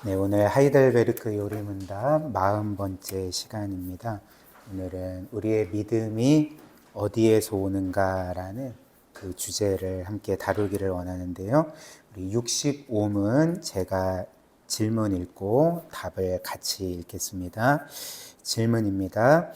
네, 오늘 하이델베르크 요리문답 40번째 시간입니다. 오늘은 우리의 믿음이 어디에서 오는가라는 그 주제를 함께 다루기를 원하는데요. 우리 65문 제가 질문 읽고 답을 같이 읽겠습니다. 질문입니다.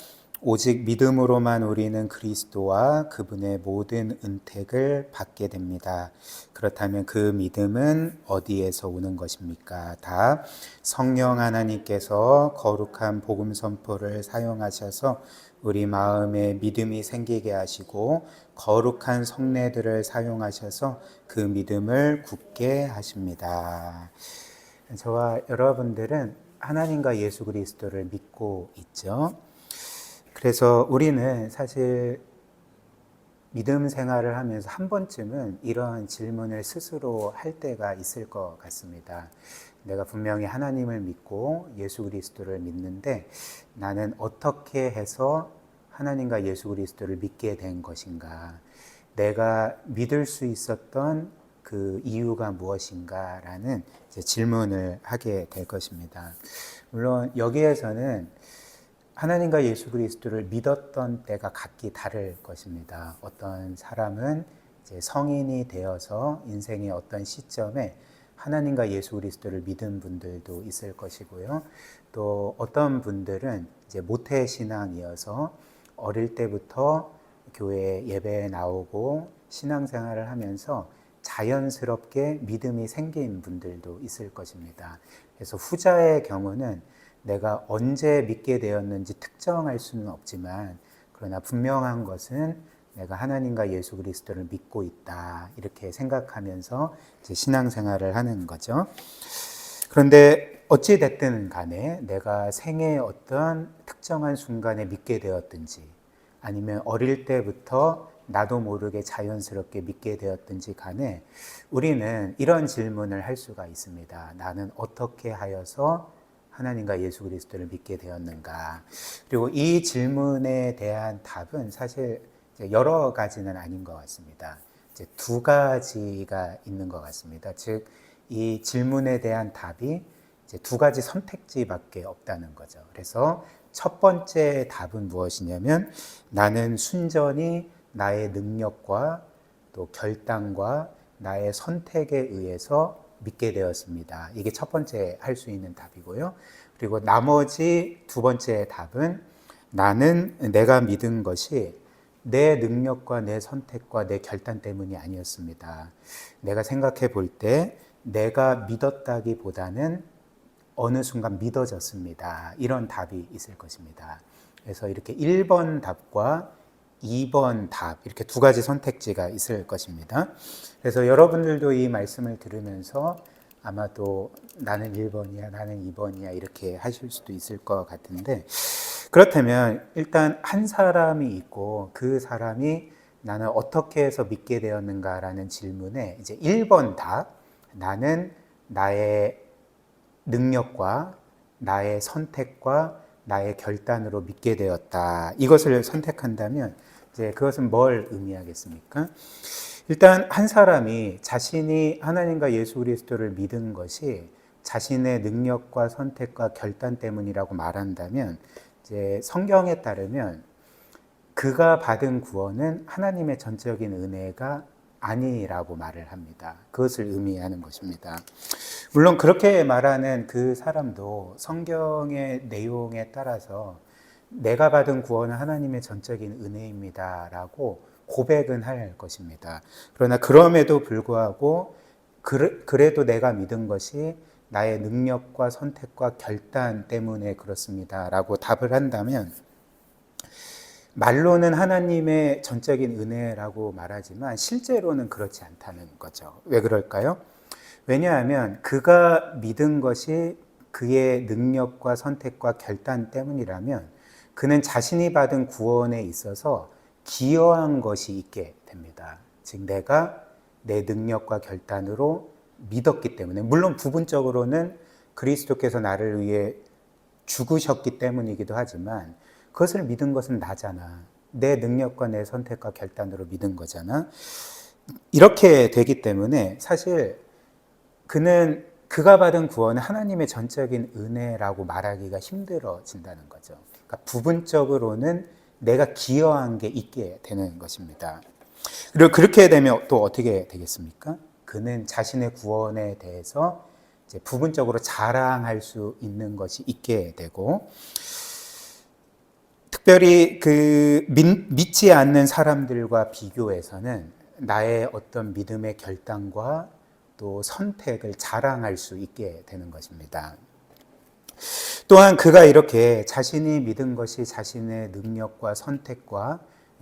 오직 믿음으로만 우리는 그리스도와 그분의 모든 은택을 받게 됩니다. 그렇다면 그 믿음은 어디에서 오는 것입니까? 답. 성령 하나님께서 거룩한 복음 선포를 사용하셔서 우리 마음에 믿음이 생기게 하시고 거룩한 성례들을 사용하셔서 그 믿음을 굳게 하십니다. 저와 여러분들은 하나님과 예수 그리스도를 믿고 있죠. 그래서 우리는 사실 믿음 생활을 하면서 한 번쯤은 이런 질문을 스스로 할 때가 있을 것 같습니다. 내가 분명히 하나님을 믿고 예수 그리스도를 믿는데 나는 어떻게 해서 하나님과 예수 그리스도를 믿게 된 것인가? 내가 믿을 수 있었던 그 이유가 무엇인가라는 질문을 하게 될 것입니다. 물론 여기에서는 하나님과 예수 그리스도를 믿었던 때가 각기 다를 것입니다. 어떤 사람은 이제 성인이 되어서 인생의 어떤 시점에 하나님과 예수 그리스도를 믿은 분들도 있을 것이고요. 또 어떤 분들은 이제 모태 신앙이어서 어릴 때부터 교회 예배에 나오고 신앙생활을 하면서 자연스럽게 믿음이 생긴 분들도 있을 것입니다. 그래서 후자의 경우는 내가 언제 믿게 되었는지 특정할 수는 없지만 그러나 분명한 것은 내가 하나님과 예수 그리스도를 믿고 있다 이렇게 생각하면서 이제 신앙생활을 하는 거죠. 그런데 어찌 됐든 간에 내가 생애의 어떤 특정한 순간에 믿게 되었든지 아니면 어릴 때부터 나도 모르게 자연스럽게 믿게 되었든지 간에 우리는 이런 질문을 할 수가 있습니다. 나는 어떻게 하여서 하나님과 예수 그리스도를 믿게 되었는가? 그리고 이 질문에 대한 답은 사실 여러 가지는 아닌 것 같습니다. 이제 두 가지가 있는 것 같습니다. 즉, 이 질문에 대한 답이 이제 두 가지 선택지밖에 없다는 거죠. 그래서 첫 번째 답은 무엇이냐면 나는 순전히 나의 능력과 또 결단과 나의 선택에 의해서 믿게 되었습니다. 이게 첫 번째 할 수 있는 답이고요. 그리고 나머지 두 번째 답은 나는 내가 믿은 것이 내 능력과 내 선택과 내 결단 때문이 아니었습니다. 내가 생각해 볼 때 내가 믿었다기보다는 어느 순간 믿어졌습니다. 이런 답이 있을 것입니다. 그래서 이렇게 1번 답과 2번 답 이렇게 두 가지 선택지가 있을 것입니다. 그래서 여러분들도 이 말씀을 들으면서 아마도 나는 1번이야 나는 2번이야 이렇게 하실 수도 있을 것 같은데 그렇다면 일단 한 사람이 있고 그 사람이 나는 어떻게 해서 믿게 되었는가라는 질문에 이제 1번 답 나는 나의 능력과 나의 선택과 나의 결단으로 믿게 되었다. 이것을 선택한다면 이제 그것은 뭘 의미하겠습니까? 일단 한 사람이 자신이 하나님과 예수 그리스도를 믿은 것이 자신의 능력과 선택과 결단 때문이라고 말한다면 이제 성경에 따르면 그가 받은 구원은 하나님의 전적인 은혜가 아니라고 말을 합니다. 그것을 의미하는 것입니다. 물론 그렇게 말하는 그 사람도 성경의 내용에 따라서 내가 받은 구원은 하나님의 전적인 은혜입니다 라고 고백은 할 것입니다. 그러나 그럼에도 불구하고 그래도 내가 믿은 것이 나의 능력과 선택과 결단 때문에 그렇습니다 라고 답을 한다면 말로는 하나님의 전적인 은혜라고 말하지만 실제로는 그렇지 않다는 거죠. 왜 그럴까요? 왜냐하면 그가 믿은 것이 그의 능력과 선택과 결단 때문이라면 그는 자신이 받은 구원에 있어서 기여한 것이 있게 됩니다. 즉 내가 내 능력과 결단으로 믿었기 때문에 물론 부분적으로는 그리스도께서 나를 위해 죽으셨기 때문이기도 하지만 그것을 믿은 것은 나잖아. 내 능력과 내 선택과 결단으로 믿은 거잖아. 이렇게 되기 때문에 사실 그는 그가 받은 구원은 하나님의 전적인 은혜라고 말하기가 힘들어진다는 거죠. 그러니까 부분적으로는 내가 기여한 게 있게 되는 것입니다. 그리고 그렇게 되면 또 어떻게 되겠습니까? 그는 자신의 구원에 대해서 이제 부분적으로 자랑할 수 있는 것이 있게 되고, 특별히 믿지 않는 사람들과 비교해서는 나의 어떤 믿음의 결단과 또 선택을 자랑할 수 있게 되는 것입니다. 또한 그가 이렇게 자신이 믿은 것이 자신의 능력과 선택과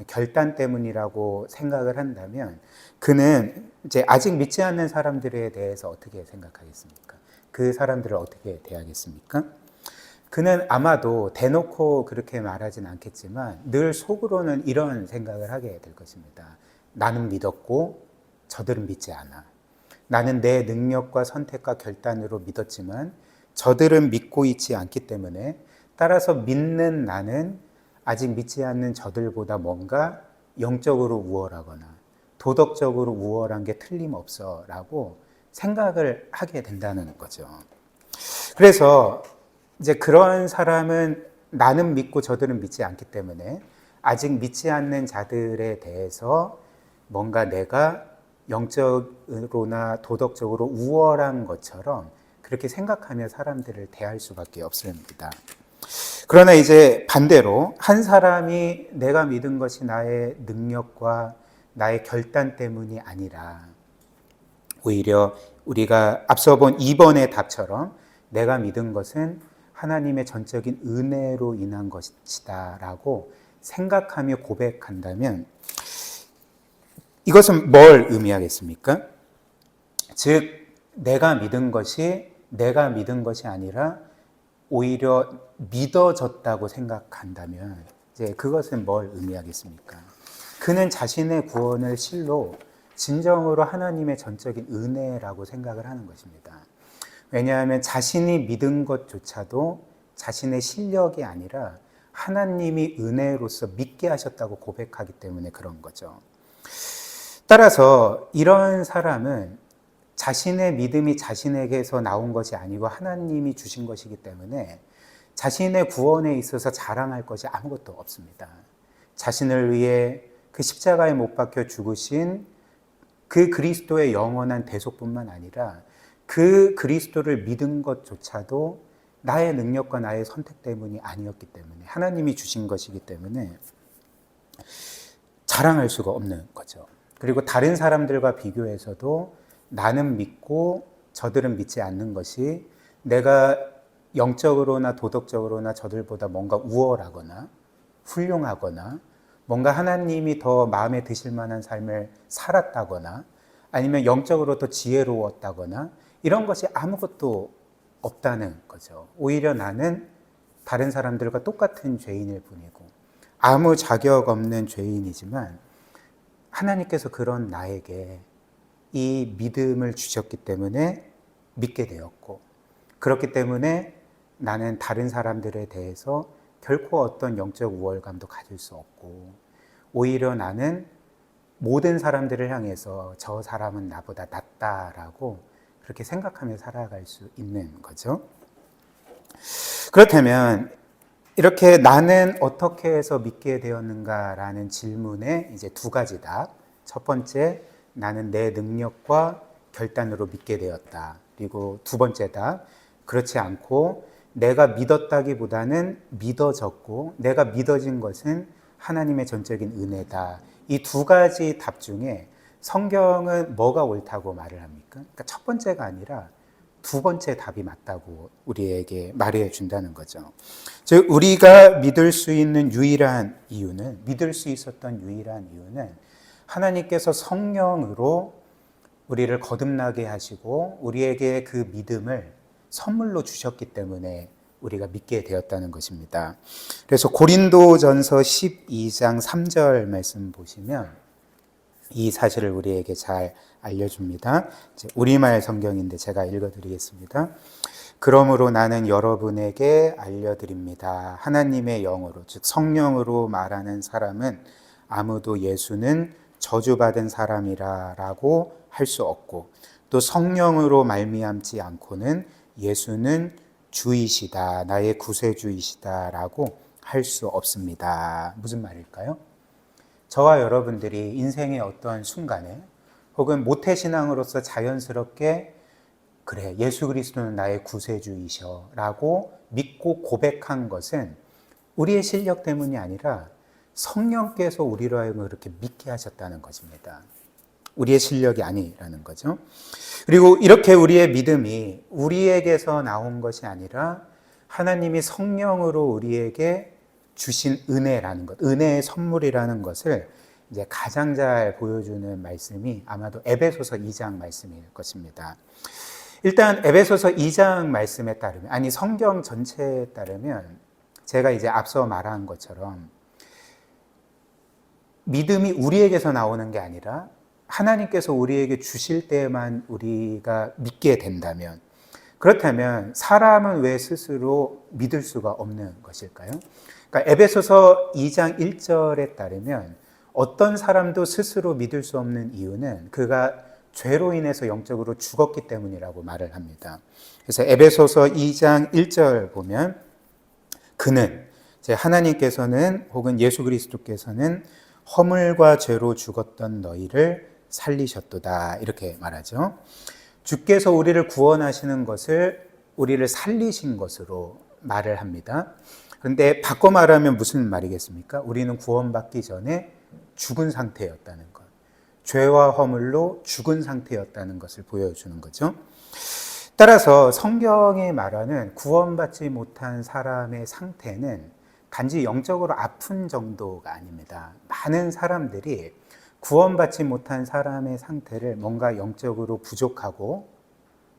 결단 때문이라고 생각을 한다면, 그는 이제 아직 믿지 않는 사람들에 대해서 어떻게 생각하겠습니까? 그 사람들을 어떻게 대하겠습니까? 그는 아마도 대놓고 그렇게 말하진 않겠지만 늘 속으로는 이런 생각을 하게 될 것입니다. 나는 믿었고 저들은 믿지 않아. 나는 내 능력과 선택과 결단으로 믿었지만 저들은 믿고 있지 않기 때문에, 따라서 믿는 나는 아직 믿지 않는 저들보다 뭔가 영적으로 우월하거나 도덕적으로 우월한 게 틀림없어 라고 생각을 하게 된다는 거죠. 그래서 이제 그런 사람은 나는 믿고 저들은 믿지 않기 때문에 아직 믿지 않는 자들에 대해서 뭔가 내가 영적으로나 도덕적으로 우월한 것처럼 그렇게 생각하며 사람들을 대할 수밖에 없습니다. 그러나 이제 반대로 한 사람이 내가 믿은 것이 나의 능력과 나의 결단 때문이 아니라 오히려 우리가 앞서 본 2번의 답처럼 내가 믿은 것은 하나님의 전적인 은혜로 인한 것이다 라고 생각하며 고백한다면, 이것은 뭘 의미하겠습니까? 즉 내가 믿은 것이 아니라 오히려 믿어졌다고 생각한다면 이제 그것은 뭘 의미하겠습니까? 그는 자신의 구원을 실로 진정으로 하나님의 전적인 은혜라고 생각을 하는 것입니다. 왜냐하면 자신이 믿은 것조차도 자신의 실력이 아니라 하나님이 은혜로서 믿게 하셨다고 고백하기 때문에 그런 거죠. 따라서 이런 사람은 자신의 믿음이 자신에게서 나온 것이 아니고 하나님이 주신 것이기 때문에 자신의 구원에 있어서 자랑할 것이 아무것도 없습니다. 자신을 위해 그 십자가에 못 박혀 죽으신 그 그리스도의 영원한 대속뿐만 아니라 그 그리스도를 믿은 것조차도 나의 능력과 나의 선택 때문이 아니었기 때문에, 하나님이 주신 것이기 때문에 자랑할 수가 없는 거죠. 그리고 다른 사람들과 비교해서도 나는 믿고 저들은 믿지 않는 것이 내가 영적으로나 도덕적으로나 저들보다 뭔가 우월하거나 훌륭하거나 뭔가 하나님이 더 마음에 드실 만한 삶을 살았다거나 아니면 영적으로 더 지혜로웠다거나 이런 것이 아무것도 없다는 거죠. 오히려 나는 다른 사람들과 똑같은 죄인일 뿐이고 아무 자격 없는 죄인이지만 하나님께서 그런 나에게 이 믿음을 주셨기 때문에 믿게 되었고, 그렇기 때문에 나는 다른 사람들에 대해서 결코 어떤 영적 우월감도 가질 수 없고, 오히려 나는 모든 사람들을 향해서 저 사람은 나보다 낫다라고 그렇게 생각하며 살아갈 수 있는 거죠. 그렇다면 이렇게 나는 어떻게 해서 믿게 되었는가라는 질문에 이제 두 가지 답. 첫 번째, 나는 내 능력과 결단으로 믿게 되었다. 그리고 두 번째 답, 그렇지 않고 내가 믿었다기보다는 믿어졌고 내가 믿어진 것은 하나님의 전적인 은혜다. 이 두 가지 답 중에 성경은 뭐가 옳다고 말을 합니까? 그러니까 첫 번째가 아니라 두 번째 답이 맞다고 우리에게 말해 준다는 거죠. 즉 우리가 믿을 수 있는 유일한 이유는, 믿을 수 있었던 유일한 이유는 하나님께서 성령으로 우리를 거듭나게 하시고 우리에게 그 믿음을 선물로 주셨기 때문에 우리가 믿게 되었다는 것입니다. 그래서 고린도전서 12장 3절 말씀 보시면 이 사실을 우리에게 잘 알려줍니다. 우리말 성경인데 제가 읽어드리겠습니다. 그러므로 나는 여러분에게 알려드립니다. 하나님의 영으로, 즉 성령으로 말하는 사람은 아무도 예수는 저주받은 사람이라고 할 수 없고 또 성령으로 말미암지 않고는 예수는 주이시다, 나의 구세주이시다라고 할 수 없습니다. 무슨 말일까요? 저와 여러분들이 인생의 어떤 순간에 혹은 모태신앙으로서 자연스럽게 그래, 예수 그리스도는 나의 구세주이셔 라고 믿고 고백한 것은 우리의 실력 때문이 아니라 성령께서 우리로 하여금 그렇게 믿게 하셨다는 것입니다. 우리의 실력이 아니라는 거죠. 그리고 이렇게 우리의 믿음이 우리에게서 나온 것이 아니라 하나님이 성령으로 우리에게 주신 은혜라는 것, 은혜의 선물이라는 것을 이제 가장 잘 보여주는 말씀이 아마도 에베소서 2장 말씀일 것입니다. 일단 에베소서 2장 말씀에 따르면, 아니 성경 전체에 따르면 제가 이제 앞서 말한 것처럼 믿음이 우리에게서 나오는 게 아니라 하나님께서 우리에게 주실 때만 우리가 믿게 된다면, 그렇다면 사람은 왜 스스로 믿을 수가 없는 것일까요? 그러니까 에베소서 2장 1절에 따르면 어떤 사람도 스스로 믿을 수 없는 이유는 그가 죄로 인해서 영적으로 죽었기 때문이라고 말을 합니다. 그래서 에베소서 2장 1절 보면 그는, 하나님께서는 혹은 예수 그리스도께서는 허물과 죄로 죽었던 너희를 살리셨도다, 이렇게 말하죠. 주께서 우리를 구원하시는 것을 우리를 살리신 것으로 말을 합니다. 그런데 바꿔 말하면 무슨 말이겠습니까? 우리는 구원받기 전에 죽은 상태였다는 것, 죄와 허물로 죽은 상태였다는 것을 보여주는 거죠. 따라서 성경이 말하는 구원받지 못한 사람의 상태는 단지 영적으로 아픈 정도가 아닙니다. 많은 사람들이 구원받지 못한 사람의 상태를 뭔가 영적으로 부족하고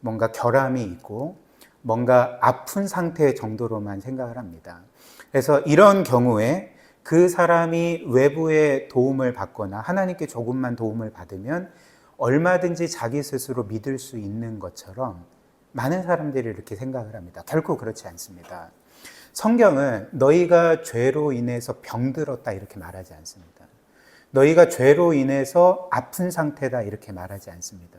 뭔가 결함이 있고 뭔가 아픈 상태 정도로만 생각을 합니다. 그래서 이런 경우에 그 사람이 외부의 도움을 받거나 하나님께 조금만 도움을 받으면 얼마든지 자기 스스로 믿을 수 있는 것처럼 많은 사람들이 이렇게 생각을 합니다. 결코 그렇지 않습니다. 성경은 너희가 죄로 인해서 병들었다 이렇게 말하지 않습니다. 너희가 죄로 인해서 아픈 상태다 이렇게 말하지 않습니다.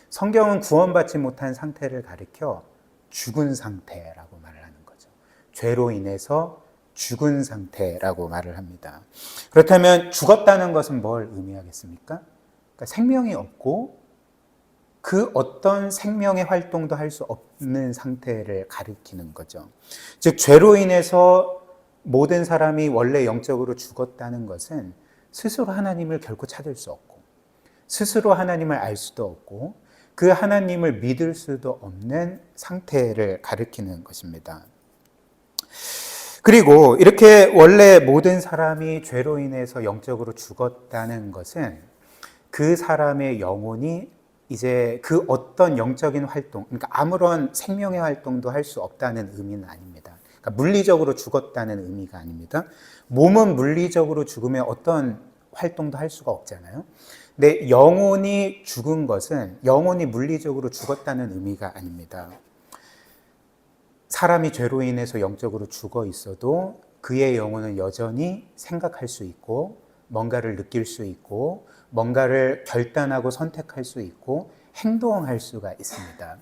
성경은 구원받지 못한 상태를 가리켜 죽은 상태라고 말을 하는 거죠. 죄로 인해서 죽은 상태라고 말을 합니다. 그렇다면 죽었다는 것은 뭘 의미하겠습니까? 그러니까 생명이 없고 그 어떤 생명의 활동도 할 수 없는 상태를 가리키는 거죠. 즉 죄로 인해서 모든 사람이 원래 영적으로 죽었다는 것은 스스로 하나님을 결코 찾을 수 없고 스스로 하나님을 알 수도 없고 그 하나님을 믿을 수도 없는 상태를 가리키는 것입니다. 그리고 이렇게 원래 모든 사람이 죄로 인해서 영적으로 죽었다는 것은 그 사람의 영혼이 이제 그 어떤 영적인 활동, 그러니까 아무런 생명의 활동도 할 수 없다는 의미는 아닙니다. 그러니까 물리적으로 죽었다는 의미가 아닙니다. 몸은 물리적으로 죽으면 어떤 활동도 할 수가 없잖아요. 근데 영혼이 죽은 것은 영혼이 물리적으로 죽었다는 의미가 아닙니다. 사람이 죄로 인해서 영적으로 죽어 있어도 그의 영혼은 여전히 생각할 수 있고 뭔가를 느낄 수 있고 뭔가를 결단하고 선택할 수 있고 행동할 수가 있습니다.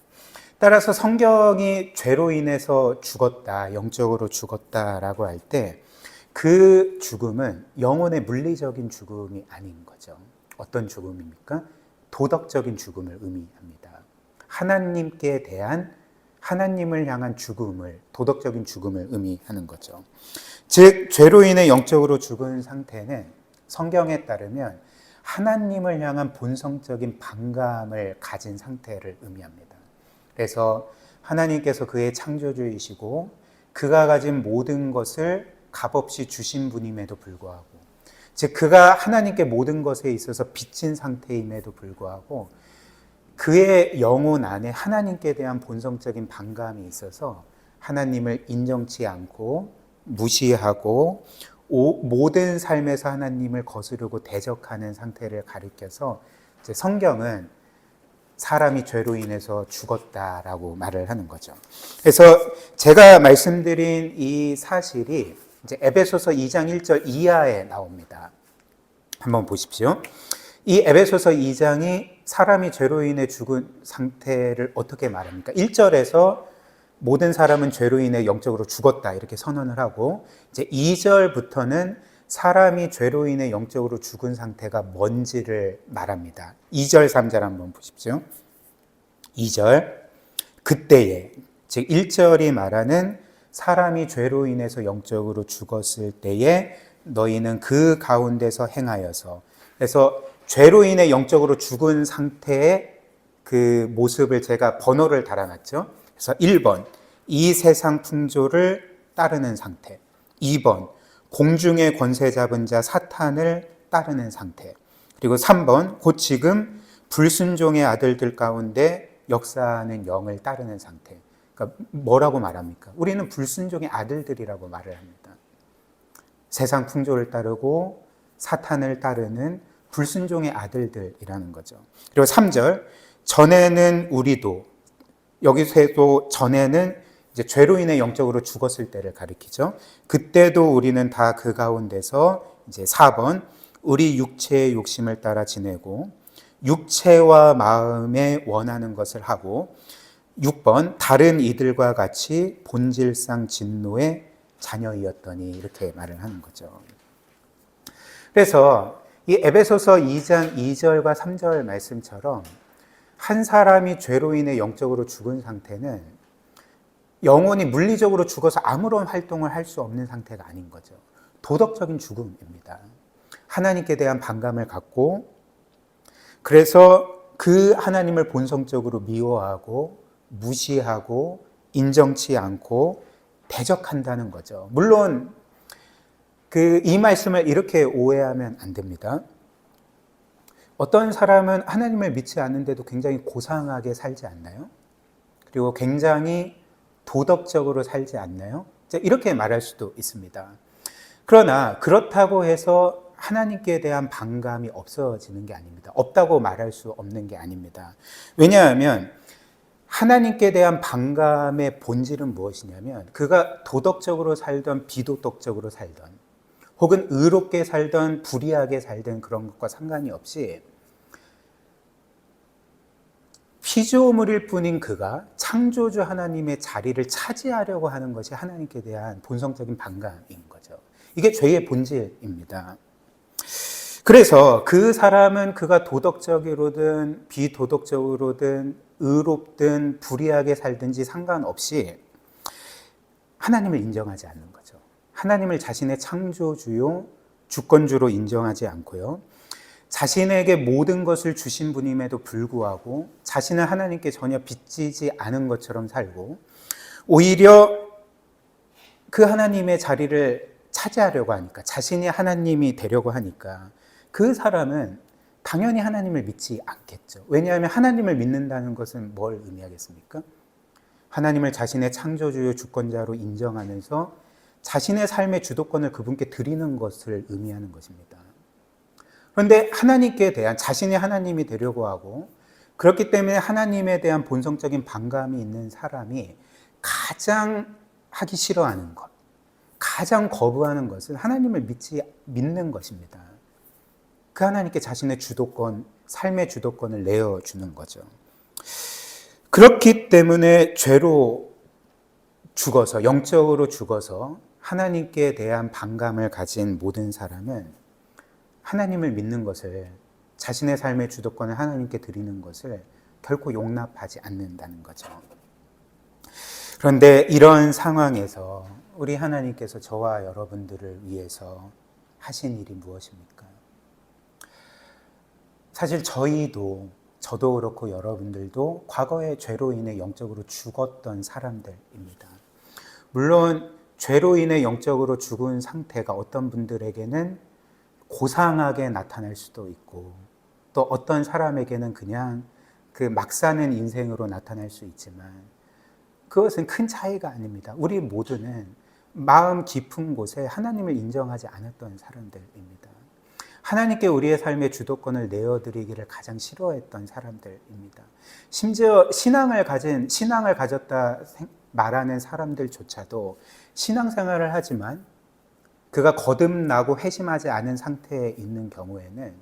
따라서 성경이 죄로 인해서 죽었다, 영적으로 죽었다라고 할 때 그 죽음은 영혼의 물리적인 죽음이 아닌 거죠. 어떤 죽음입니까? 도덕적인 죽음을 의미합니다. 하나님께 대한 하나님을 향한 죽음을, 도덕적인 죽음을 의미하는 거죠. 즉 죄로 인해 영적으로 죽은 상태는 성경에 따르면 하나님을 향한 본성적인 반감을 가진 상태를 의미합니다. 그래서 하나님께서 그의 창조주이시고 그가 가진 모든 것을 값없이 주신 분임에도 불구하고, 즉 그가 하나님께 모든 것에 있어서 빚진 상태임에도 불구하고 그의 영혼 안에 하나님께 대한 본성적인 반감이 있어서 하나님을 인정치 않고 무시하고 모든 삶에서 하나님을 거스르고 대적하는 상태를 가리켜서 이제 성경은 사람이 죄로 인해서 죽었다라고 말을 하는 거죠. 그래서 제가 말씀드린 이 사실이 이제 에베소서 2장 1절 이하에 나옵니다. 한번 보십시오. 이 에베소서 2장이 사람이 죄로 인해 죽은 상태를 어떻게 말합니까? 1절에서 모든 사람은 죄로 인해 영적으로 죽었다 이렇게 선언을 하고, 이제 2절부터는 사람이 죄로 인해 영적으로 죽은 상태가 뭔지를 말합니다. 2절, 3절 한번 보십시오. 2절, 그때에, 즉 1절이 말하는 사람이 죄로 인해서 영적으로 죽었을 때에 너희는 그 가운데서 행하여서, 그래서 죄로 인해 영적으로 죽은 상태의 그 모습을 제가 번호를 달아놨죠. 그래서 1번, 이 세상 풍조를 따르는 상태. 2번, 공중의 권세 잡은 자 사탄을 따르는 상태. 그리고 3번, 곧 지금 불순종의 아들들 가운데 역사하는 영을 따르는 상태. 그러니까 뭐라고 말합니까? 우리는 불순종의 아들들이라고 말을 합니다. 세상 풍조를 따르고 사탄을 따르는 불순종의 아들들이라는 거죠. 그리고 3절, 전에는 우리도, 여기서도 전에는 이제 죄로 인해 영적으로 죽었을 때를 가리키죠. 그때도 우리는 다 그 가운데서, 이제 4번, 우리 육체의 욕심을 따라 지내고 육체와 마음에 원하는 것을 하고, 6번, 다른 이들과 같이 본질상 진노의 자녀이었더니, 이렇게 말을 하는 거죠. 그래서 이 에베소서 2장 2절과 3절 말씀처럼 한 사람이 죄로 인해 영적으로 죽은 상태는 영혼이 물리적으로 죽어서 아무런 활동을 할 수 없는 상태가 아닌 거죠. 도덕적인 죽음입니다. 하나님께 대한 반감을 갖고, 그래서 그 하나님을 본성적으로 미워하고 무시하고 인정치 않고 대적한다는 거죠. 물론 이 말씀을 이렇게 오해하면 안 됩니다. 어떤 사람은 하나님을 믿지 않는데도 굉장히 고상하게 살지 않나요? 그리고 굉장히 도덕적으로 살지 않나요? 이렇게 말할 수도 있습니다. 그러나 그렇다고 해서 하나님께 대한 반감이 없어지는 게 아닙니다. 없다고 말할 수 없는 게 아닙니다. 왜냐하면 하나님께 대한 반감의 본질은 무엇이냐면, 그가 도덕적으로 살던 비도덕적으로 살던, 혹은 의롭게 살던 불의하게 살던 그런 것과 상관이 없이 피조물일 뿐인 그가 창조주 하나님의 자리를 차지하려고 하는 것이 하나님께 대한 본성적인 반감인 거죠. 이게 죄의 본질입니다. 그래서 그 사람은 그가 도덕적으로든 비도덕적으로든 의롭든 불의하게 살든지 상관없이 하나님을 인정하지 않는 거죠. 하나님을 자신의 창조주요 주권주로 인정하지 않고요, 자신에게 모든 것을 주신 분임에도 불구하고 자신은 하나님께 전혀 빚지지 않은 것처럼 살고, 오히려 그 하나님의 자리를 차지하려고 하니까, 자신이 하나님이 되려고 하니까 그 사람은 당연히 하나님을 믿지 않겠죠. 왜냐하면 하나님을 믿는다는 것은 뭘 의미하겠습니까? 하나님을 자신의 창조주요 주권자로 인정하면서 자신의 삶의 주도권을 그분께 드리는 것을 의미하는 것입니다. 그런데 하나님께 대한, 자신이 하나님이 되려고 하고, 그렇기 때문에 하나님에 대한 본성적인 반감이 있는 사람이 가장 하기 싫어하는 것, 가장 거부하는 것은 하나님을 믿는 것입니다. 그 하나님께 자신의 주도권, 삶의 주도권을 내어주는 거죠. 그렇기 때문에 죄로 죽어서, 영적으로 죽어서 하나님께 대한 반감을 가진 모든 사람은 하나님을 믿는 것을, 자신의 삶의 주도권을 하나님께 드리는 것을 결코 용납하지 않는다는 거죠. 그런데 이런 상황에서 우리 하나님께서 저와 여러분들을 위해서 하신 일이 무엇입니까? 사실 저도 그렇고 여러분들도 과거에 죄로 인해 영적으로 죽었던 사람들입니다. 물론 죄로 인해 영적으로 죽은 상태가 어떤 분들에게는 고상하게 나타날 수도 있고, 또 어떤 사람에게는 그냥 그 막 사는 인생으로 나타날 수 있지만, 그것은 큰 차이가 아닙니다. 우리 모두는 마음 깊은 곳에 하나님을 인정하지 않았던 사람들입니다. 하나님께 우리의 삶의 주도권을 내어드리기를 가장 싫어했던 사람들입니다. 심지어 신앙을 가졌다 말하는 사람들조차도 신앙생활을 하지만 그가 거듭나고 회심하지 않은 상태에 있는 경우에는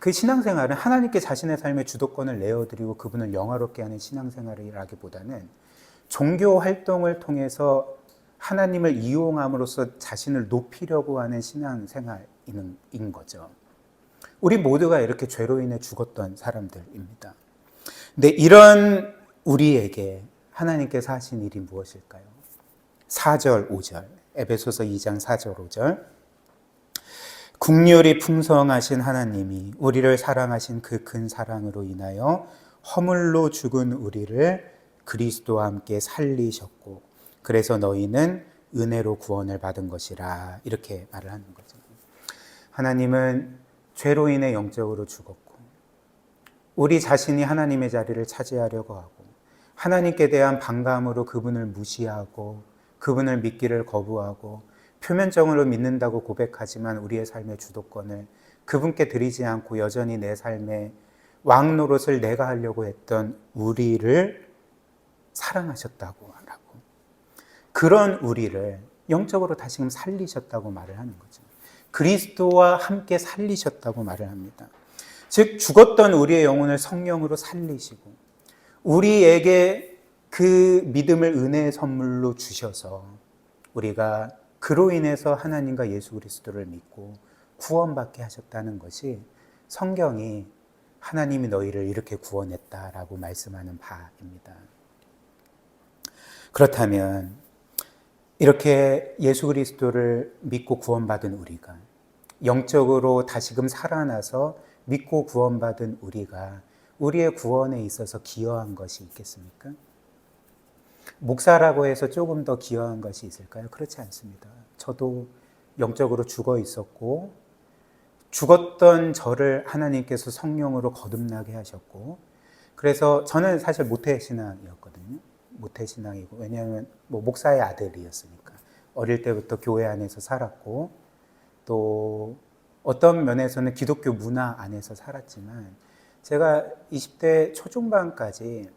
그 신앙생활은 하나님께 자신의 삶의 주도권을 내어드리고 그분을 영화롭게 하는 신앙생활이라기보다는 종교 활동을 통해서 하나님을 이용함으로써 자신을 높이려고 하는 신앙생활인 거죠. 우리 모두가 이렇게 죄로 인해 죽었던 사람들입니다. 근데 이런 우리에게 하나님께서 하신 일이 무엇일까요? 4절, 5절, 에베소서 2장 4절, 5절. 국률이 풍성하신 하나님이 우리를 사랑하신 그 큰 사랑으로 인하여 허물로 죽은 우리를 그리스도와 함께 살리셨고 그래서 너희는 은혜로 구원을 받은 것이라 이렇게 말을 하는 거죠. 하나님은 죄로 인해 영적으로 죽었고 우리 자신이 하나님의 자리를 차지하려고 하고 하나님께 대한 반감으로 그분을 무시하고 그분을 믿기를 거부하고 표면적으로 믿는다고 고백하지만 우리의 삶의 주도권을 그분께 드리지 않고 여전히 내 삶의 왕 노릇을 내가 하려고 했던 우리를 사랑하셨다고 하라고, 그런 우리를 영적으로 다시금 살리셨다고 말을 하는 거죠. 그리스도와 함께 살리셨다고 말을 합니다. 즉 죽었던 우리의 영혼을 성령으로 살리시고 우리에게 그 믿음을 은혜의 선물로 주셔서 우리가 그로 인해서 하나님과 예수 그리스도를 믿고 구원받게 하셨다는 것이 성경이 하나님이 너희를 이렇게 구원했다라고 말씀하는 바입니다. 그렇다면 이렇게 예수 그리스도를 믿고 구원받은 우리가, 영적으로 다시금 살아나서 믿고 구원받은 우리가 우리의 구원에 있어서 기여한 것이 있겠습니까? 목사라고 해서 조금 더 기여한 것이 있을까요? 그렇지 않습니다. 저도 영적으로 죽어 있었고 죽었던 저를 하나님께서 성령으로 거듭나게 하셨고, 그래서 저는 사실 모태신앙이었거든요. 모태신앙이고, 왜냐하면 목사의 아들이었으니까 어릴 때부터 교회 안에서 살았고 또 어떤 면에서는 기독교 문화 안에서 살았지만 제가 20대 초중반까지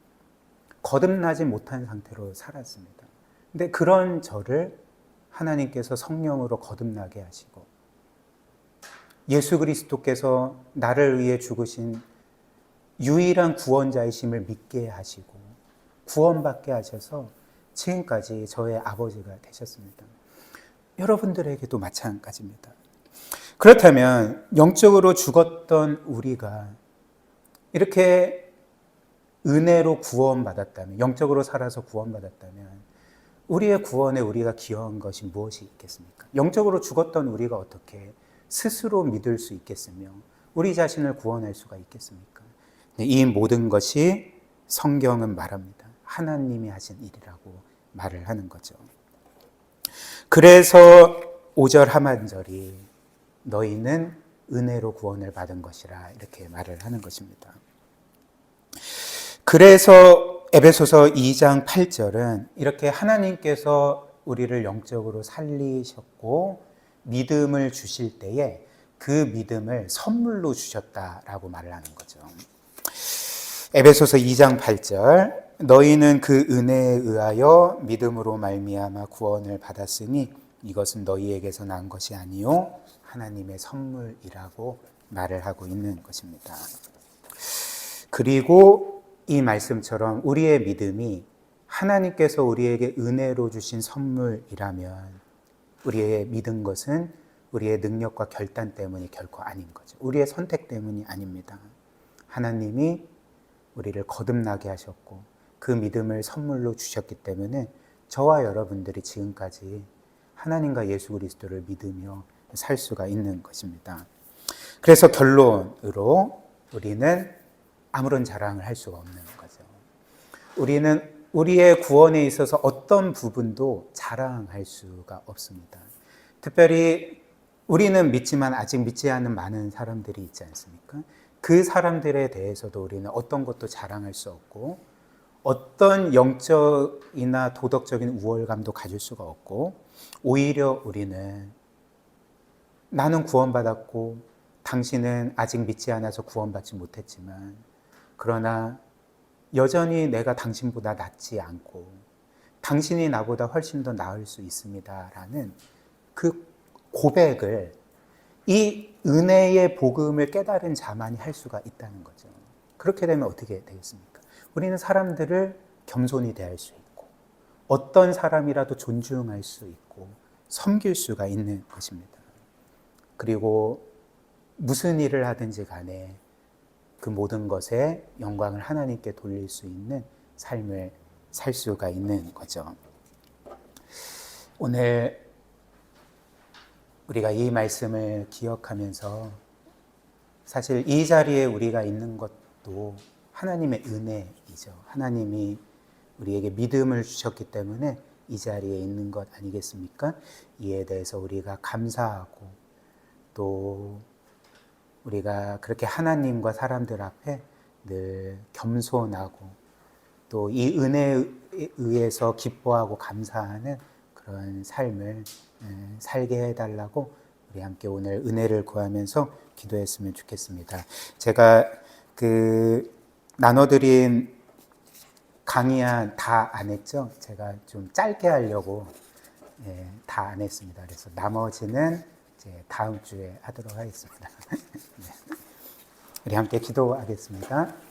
거듭나지 못한 상태로 살았습니다. 근데 그런 저를 하나님께서 성령으로 거듭나게 하시고 예수 그리스도께서 나를 위해 죽으신 유일한 구원자이심을 믿게 하시고 구원받게 하셔서 지금까지 저의 아버지가 되셨습니다. 여러분들에게도 마찬가지입니다. 그렇다면 영적으로 죽었던 우리가 이렇게 은혜로 구원받았다면, 영적으로 살아서 구원받았다면 우리의 구원에 우리가 기여한 것이 무엇이 있겠습니까? 영적으로 죽었던 우리가 어떻게 스스로 믿을 수 있겠으며 우리 자신을 구원할 수가 있겠습니까? 이 모든 것이 성경은 말합니다. 하나님이 하신 일이라고 말을 하는 거죠. 그래서 5절 하반절이 너희는 은혜로 구원을 받은 것이라 이렇게 말을 하는 것입니다. 그래서 에베소서 2장 8절은 이렇게 하나님께서 우리를 영적으로 살리셨고 믿음을 주실 때에 그 믿음을 선물로 주셨다라고 말을 하는 거죠. 에베소서 2장 8절 너희는 그 은혜에 의하여 믿음으로 말미암아 구원을 받았으니 이것은 너희에게서 난 것이 아니요 하나님의 선물이라고 말을 하고 있는 것입니다. 그리고 이 말씀처럼 우리의 믿음이 하나님께서 우리에게 은혜로 주신 선물이라면 우리의 믿은 것은 우리의 능력과 결단 때문이 결코 아닌 거죠. 우리의 선택 때문이 아닙니다. 하나님이 우리를 거듭나게 하셨고 그 믿음을 선물로 주셨기 때문에 저와 여러분들이 지금까지 하나님과 예수 그리스도를 믿으며 살 수가 있는 것입니다. 그래서 결론으로 우리는 아무런 자랑을 할 수가 없는 거죠. 우리는 우리의 구원에 있어서 어떤 부분도 자랑할 수가 없습니다. 특별히 우리는 믿지만 아직 믿지 않는 많은 사람들이 있지 않습니까? 그 사람들에 대해서도 우리는 어떤 것도 자랑할 수 없고 어떤 영적이나 도덕적인 우월감도 가질 수가 없고 오히려 우리는 나는 구원받았고 당신은 아직 믿지 않아서 구원받지 못했지만 그러나 여전히 내가 당신보다 낫지 않고 당신이 나보다 훨씬 더 나을 수 있습니다 라는 그 고백을 이 은혜의 복음을 깨달은 자만이 할 수가 있다는 거죠. 그렇게 되면 어떻게 되겠습니까? 우리는 사람들을 겸손히 대할 수 있고 어떤 사람이라도 존중할 수 있고 섬길 수가 있는 것입니다. 그리고 무슨 일을 하든지 간에 그 모든 것에 영광을 하나님께 돌릴 수 있는 삶을 살 수가 있는 거죠. 오늘 우리가 이 말씀을 기억하면서 사실 이 자리에 우리가 있는 것도 하나님의 은혜이죠. 하나님이 우리에게 믿음을 주셨기 때문에 이 자리에 있는 것 아니겠습니까? 이에 대해서 우리가 감사하고 또 우리가 그렇게 하나님과 사람들 앞에 늘 겸손하고 또 이 은혜에 의해서 기뻐하고 감사하는 그런 삶을 살게 해달라고 우리 함께 오늘 은혜를 구하면서 기도했으면 좋겠습니다. 제가 나눠드린 강의안 다 안 했죠? 제가 좀 짧게 하려고 다 안 했습니다. 그래서 나머지는 이제 다음 주에 하도록 하겠습니다. 네. 우리 함께 기도하겠습니다.